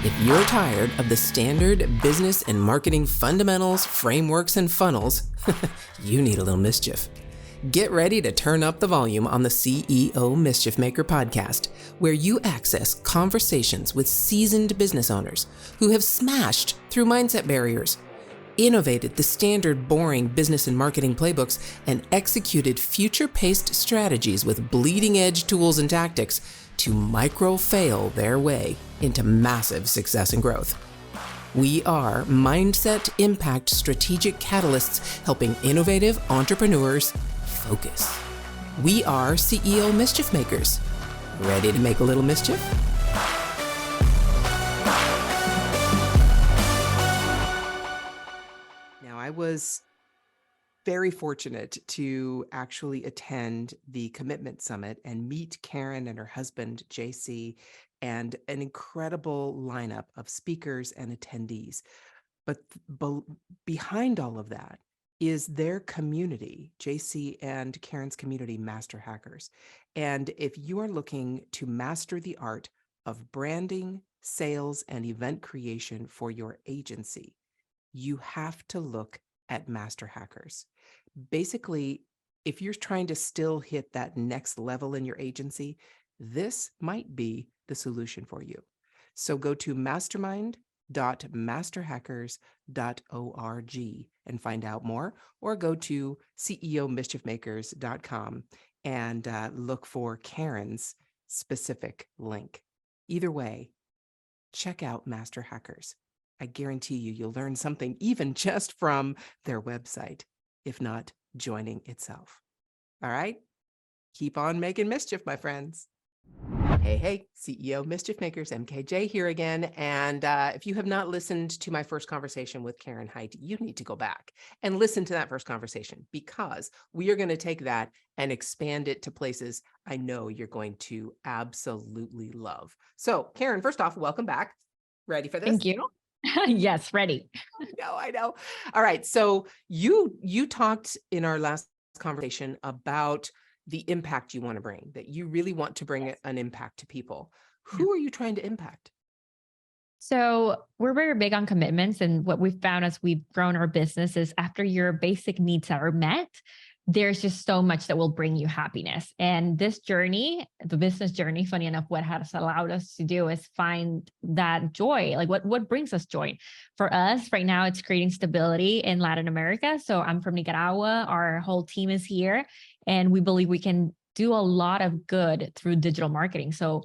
If you're tired of the standard business and marketing fundamentals, frameworks, and funnels, you need a little mischief. Get ready to turn up the volume on the CEO Mischief Maker podcast, where you access conversations with seasoned business owners who have smashed through mindset barriers, innovated the standard boring business and marketing playbooks, and executed future-paced strategies with bleeding-edge tools and tactics to micro-fail their way into massive success and growth. We are Mindset Impact Strategic Catalysts helping innovative entrepreneurs focus. We are CEO Mischief Makers. Ready to make a little mischief? Now, I was very fortunate to actually attend the Commitment Summit and meet Kathryn and her husband, JC, and an incredible lineup of speakers and attendees. But behind all of that is their community, JC and Kathryn's community, Master Hackers. And if you are looking to master the art of branding, sales, and event creation for your agency, you have to look at Master Hackers. Basically, if you're trying to still hit that next level in your agency, this might be the solution for you. So go to mastermind.masterhackers.org and find out more, or go to ceomischiefmakers.com and look for Kathryn's specific link. Either way, check out Master Hackers. I guarantee you'll learn something even just from their website, if not joining itself. All right? Keep on making mischief, my friends. Hey, CEO Mischief Makers, MKJ here again. And if you have not listened to my first conversation with Kathryn Hite, you need to go back and listen to that first conversation, because we are going to take that and expand it to places I know you're going to absolutely love. So Kathryn, first off, welcome back. Ready for this? Thank you. Yes, ready. I know. All right. So you talked in our last conversation about the impact you want to bring, that you really want to bring an impact to people. Who are you trying to impact? So we're very big on commitments. And what we've found as we've grown our business is after your basic needs are met, there's just so much that will bring you happiness. And this journey, the business journey, funny enough, what has allowed us to do is find that joy. Like what brings us joy? For us right now, it's creating stability in Latin America. So I'm from Nicaragua. Our whole team is here, and we believe we can do a lot of good through digital marketing. So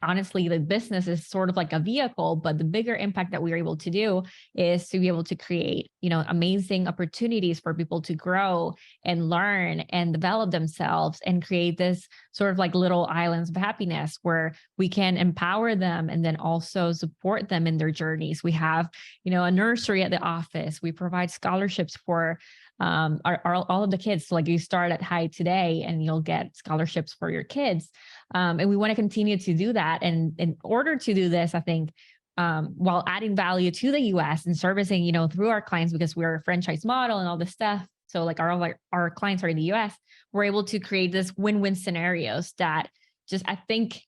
honestly, the business is sort of like a vehicle, but the bigger impact that we are able to do is to be able to create, amazing opportunities for people to grow and learn and develop themselves and create this sort of like little islands of happiness where we can empower them and then also support them in their journeys. We have, a nursery at the office. We provide scholarships for all of the kids. So like you start at Hite today and you'll get scholarships for your kids. And we want to continue to do that. And in order to do this, I think, while adding value to the US and servicing, through our clients, because we're a franchise model and all this stuff. So like our clients are in the US, we're able to create this win-win scenarios that just, I think,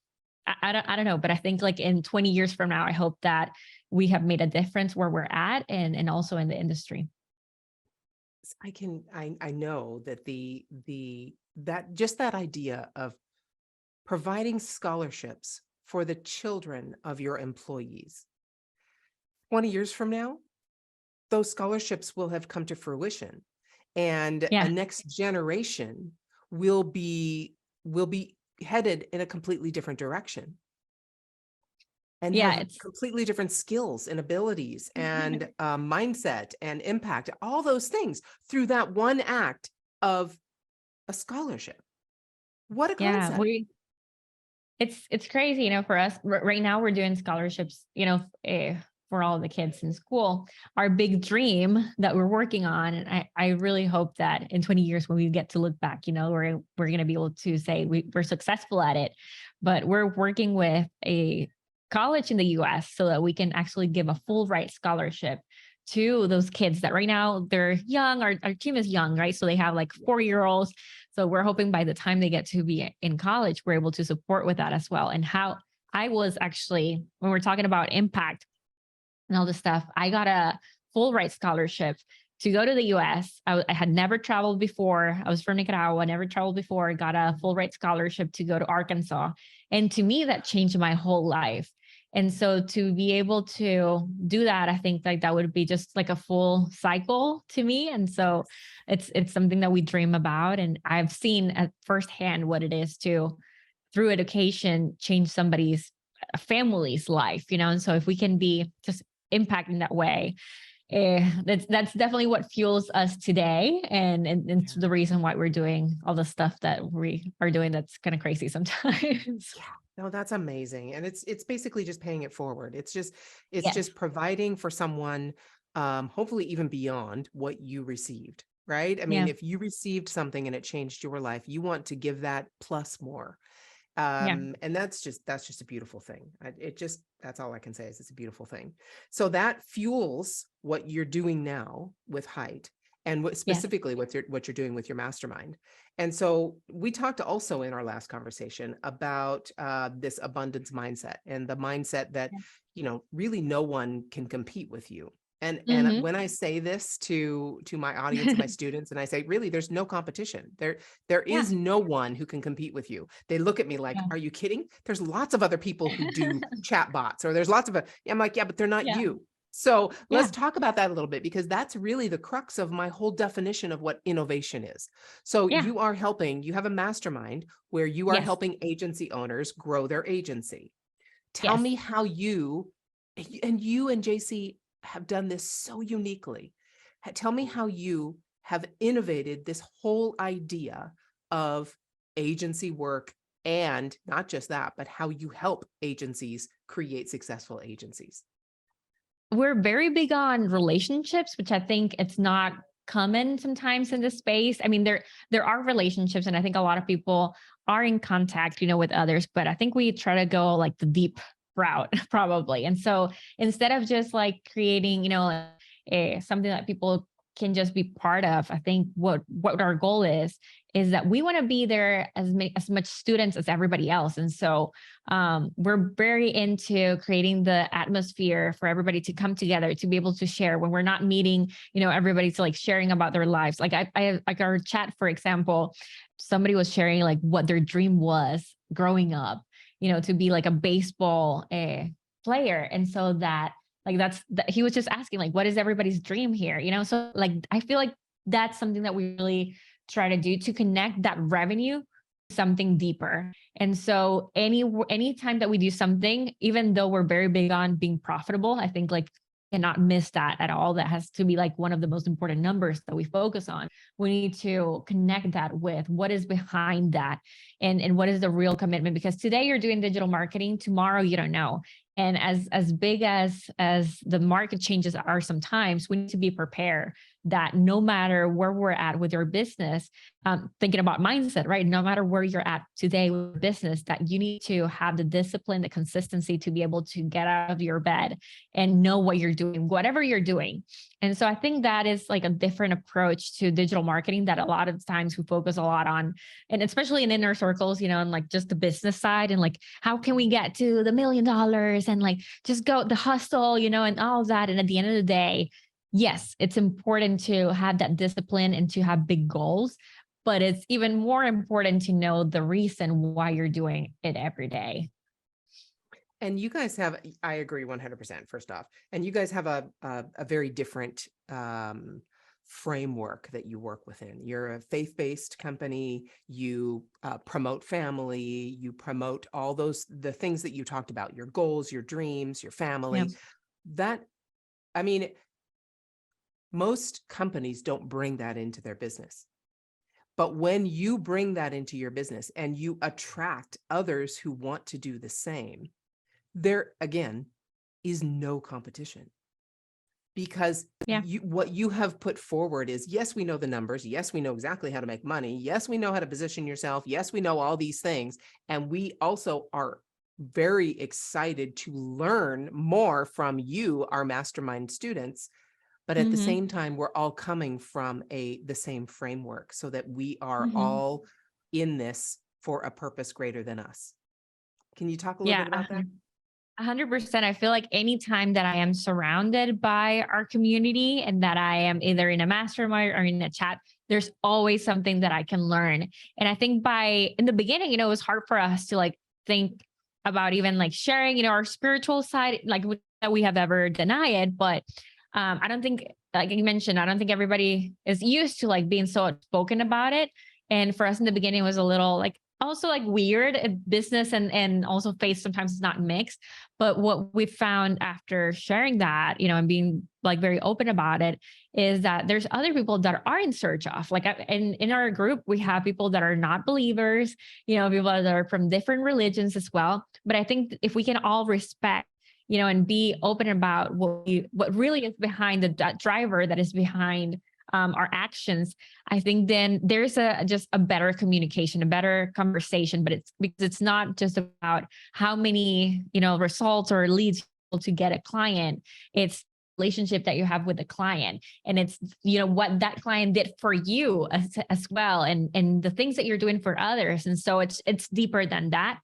I don't know, but I think like in 20 years from now, I hope that we have made a difference where we're at and also in the industry. I know that that idea of providing scholarships for the children of your employees, 20 years from now, those scholarships will have come to fruition, and a next generation will be headed in a completely different direction. And have completely different skills and abilities and mindset and impact, all those things through that one act of a scholarship. What a concept. It's crazy, for us right now, we're doing scholarships, for all the kids in school. Our big dream that we're working on, and I really hope that in 20 years when we get to look back, we're going to be able to say we're successful at it. But we're working with a college in the US so that we can actually give a full ride scholarship to those kids that right now they're young. Our team is young, right? So they have like 4-year-olds. So we're hoping by the time they get to be in college, we're able to support with that as well. And how I was actually, when we're talking about impact and all this stuff, I got a full ride scholarship to go to the US. I had never traveled before. I was from Nicaragua, never traveled before. I got a full ride scholarship to go to Arkansas. And to me, that changed my whole life. And so to be able to do that, I think like that would be just like a full cycle to me. And so it's something that we dream about. And I've seen at firsthand what it is to, through education, change somebody's a family's life, you know? And so if we can be just impacting that way, that's definitely what fuels us today. And it's the reason why we're doing all the stuff that we are doing. That's kind of crazy sometimes. Yeah. No, that's amazing. And it's basically just paying it forward. It's Yes. just providing for someone, hopefully even beyond what you received, right? I mean, Yeah. if you received something and it changed your life, you want to give that plus more. Yeah. And that's just a beautiful thing. That's all I can say is it's a beautiful thing. So that fuels what you're doing now with Hite, and what Yes. specifically what you're doing with your mastermind. And so we talked also in our last conversation about this abundance mindset, and the mindset that, Yeah. really no one can compete with you. And Mm-hmm. when I say this to my audience and my students, and I say, really, there's no competition. There Yeah. is no one who can compete with you. They look at me like, Yeah. are you kidding? There's lots of other people who do chat bots, or there's lots of, I'm like, yeah, but they're not Yeah. you. So let's Yeah. talk about that a little bit, because that's really the crux of my whole definition of what innovation is. So Yeah. you have a mastermind where you are Yes. helping agency owners grow their agency. Tell Yes. me how you and JC have done this so uniquely. Tell me how you have innovated this whole idea of agency work, and not just that, but how you help agencies create successful agencies. We're very big on relationships, which I think it's not common sometimes in this space. I mean, there are relationships, and I think a lot of people are in contact, with others, but I think we try to go like the deep route probably. And so instead of just like creating, something that people can just be part of, I think what our goal is that we want to be there as much students as everybody else. And so we're very into creating the atmosphere for everybody to come together, to be able to share when we're not meeting, everybody's like sharing about their lives. Like I like our chat, for example, somebody was sharing like what their dream was growing up, to be like a baseball player. And so that, like, he was just asking like, what is everybody's dream here? So like, I feel like that's something that we really try to do, to connect that revenue to something deeper. And so any time that we do something, even though we're very big on being profitable, I think like cannot miss that at all. That has to be like one of the most important numbers that we focus on. We need to connect that with what is behind that, and what is the real commitment, because today you're doing digital marketing, tomorrow you don't know. And as big as the market changes are sometimes, we need to be prepared that no matter where we're at with your business, thinking about mindset, right? No matter where you're at today with business, that you need to have the discipline, the consistency to be able to get out of your bed and know what you're doing, whatever you're doing. And so I think that is like a different approach to digital marketing that a lot of times we focus a lot on, and especially in inner circles, and like just the business side, and like, how can we get to the $1 million, and like just go the hustle, and all of that. And at the end of the day, yes, it's important to have that discipline and to have big goals, but it's even more important to know the reason why you're doing it every day. And you guys have, I agree 100%, first off, and you guys have a very different framework that you work within. You're a faith-based company. You promote family. You promote all the things that you talked about, your goals, your dreams, your family. Yeah. That, I mean, most companies don't bring that into their business. But when you bring that into your business and you attract others who want to do the same, there again is no competition, because Yeah. what you have put forward is, yes, we know the numbers. Yes, we know exactly how to make money. Yes, we know how to position yourself. Yes, we know all these things. And we also are very excited to learn more from you, our mastermind students. But at the Mm-hmm. same time, we're all coming from the same framework, so that we are Mm-hmm. all in this for a purpose greater than us. Can you talk a little Yeah, bit about that? 100%. I feel like anytime that I am surrounded by our community and that I am either in a mastermind or in a chat, there's always something that I can learn. And I think in the beginning, it was hard for us to like think about even like sharing, our spiritual side, like that we have ever denied. But I don't think, like you mentioned, I don't think everybody is used to like being so outspoken about it. And for us in the beginning, it was a little like also like weird. Business and also faith sometimes is not mixed. But what we found after sharing that, and being like very open about it, is that there's other people that are in search of like in our group, we have people that are not believers, people that are from different religions as well. But I think if we can all respect, and be open about what really is behind that driver that is behind our actions, I think then there's just a better communication, a better conversation. But it's because it's not just about how many, results or leads to get a client. It's relationship that you have with the client, and it's what that client did for you as well, and the things that you're doing for others. And so it's deeper than that.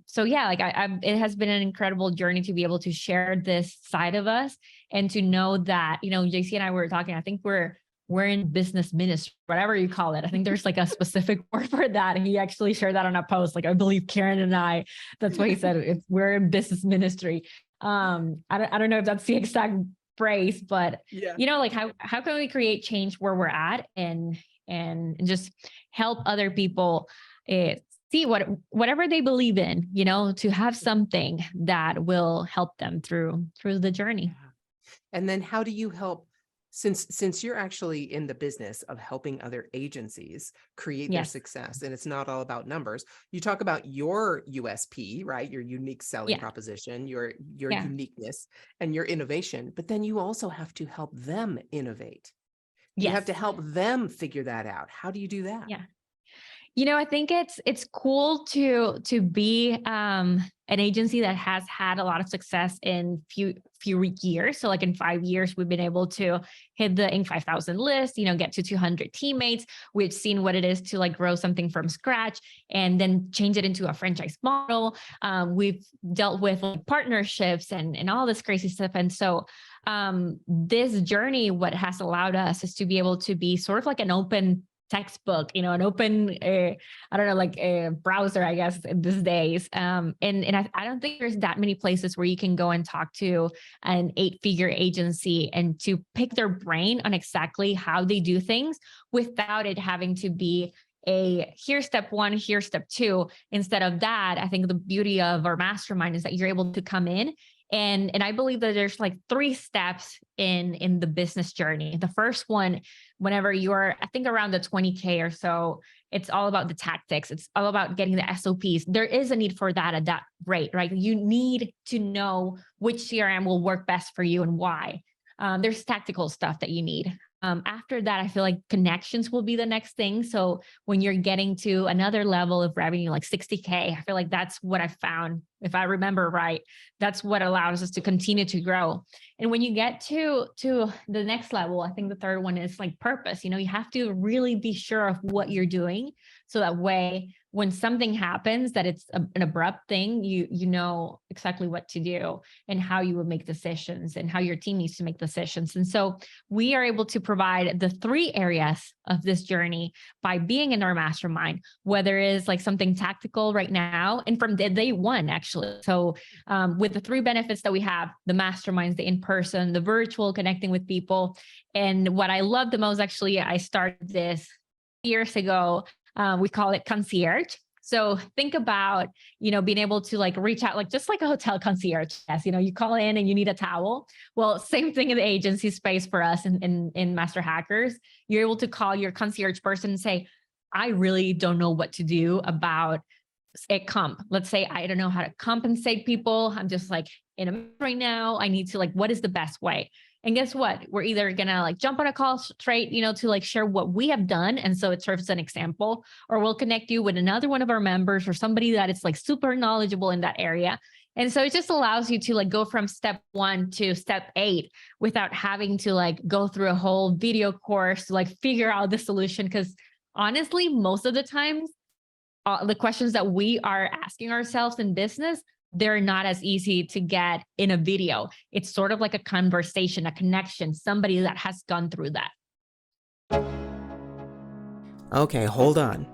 So yeah, like it has been an incredible journey to be able to share this side of us, and to know that, JC and I were talking, I think we're in business ministry, whatever you call it. I think there's like a specific word for that. And he actually shared that on a post. Like, I believe Karen and I, that's what he said. We're in business ministry. I don't know if that's the exact phrase, but Yeah. like how can we create change where we're at, and just help other people see whatever they believe in, to have something that will help them through the journey. Yeah. And then how do you help, since you're actually in the business of helping other agencies create their Yes. success, and it's not all about numbers, you talk about your USP, right? Your unique selling Yeah. proposition, your Yeah. uniqueness and your innovation, but then you also have to help them innovate. You have Yes. to help them figure that out. How do you do that? Yeah. I think it's cool to be an agency that has had a lot of success in few years. So like in 5 years, we've been able to hit the Inc. 5000 list, get to 200 teammates. We've seen what it is to like grow something from scratch and then change it into a franchise model. We've dealt with like partnerships and all this crazy stuff. And so this journey, what has allowed us is to be able to be sort of like an open textbook, an open, I don't know, like a browser, I guess, these days. And I don't think there's that many places where you can go and talk to an 8-figure agency and to pick their brain on exactly how they do things without it having to be here's step 1, here's step 2. Instead of that, I think the beauty of our mastermind is that you're able to come in. And I believe that there's like 3 steps in the business journey. The first one, whenever you're, I think around the 20K or so, it's all about the tactics. It's all about getting the SOPs. There is a need for that at that rate, right? You need to know which CRM will work best for you and why. There's tactical stuff that you need. After that, I feel like connections will be the next thing. So when you're getting to another level of revenue, like 60K, I feel like that's what I found. If I remember right, that's what allows us to continue to grow. And when you get to the next level, I think the third one is like purpose. You have to really be sure of what you're doing. So that way, when something happens, that it's an abrupt thing, you know exactly what to do and how you would make decisions and how your team needs to make decisions. And so we are able to provide the 3 areas of this journey by being in our mastermind, whether it is like something tactical right now and from day 1, actually. So with the 3 benefits that we have, the masterminds, the in-person, the virtual, connecting with people. And what I love the most, actually, I started this years ago. We call it concierge. So think about, being able to like reach out, like just like a hotel concierge. Yes, you call in and you need a towel. Well, same thing in the agency space for us in Master Hackers. You're able to call your concierge person and say, I really don't know what to do about a comp. Let's say I don't know how to compensate people. I'm just like in a right now. I need to like, what is the best way? And guess what? We're either gonna like jump on a call straight, to like share what we have done. And so it serves as an example, or we'll connect you with another one of our members or somebody that is like super knowledgeable in that area. And so it just allows you to like go from step 1 to step 8 without having to like go through a whole video course to like figure out the solution. Because honestly, most of the times the questions that we are asking ourselves in business, they're not as easy to get in a video. It's sort of like a conversation, a connection, somebody that has gone through that. Okay, hold on.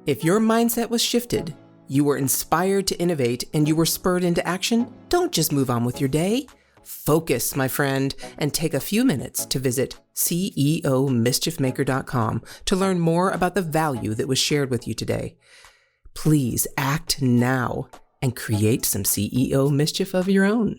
If your mindset was shifted, you were inspired to innovate, and you were spurred into action, don't just move on with your day. Focus, my friend, and take a few minutes to visit CEOmischiefmaker.com to learn more about the value that was shared with you today. Please act now and create some CEO mischief of your own.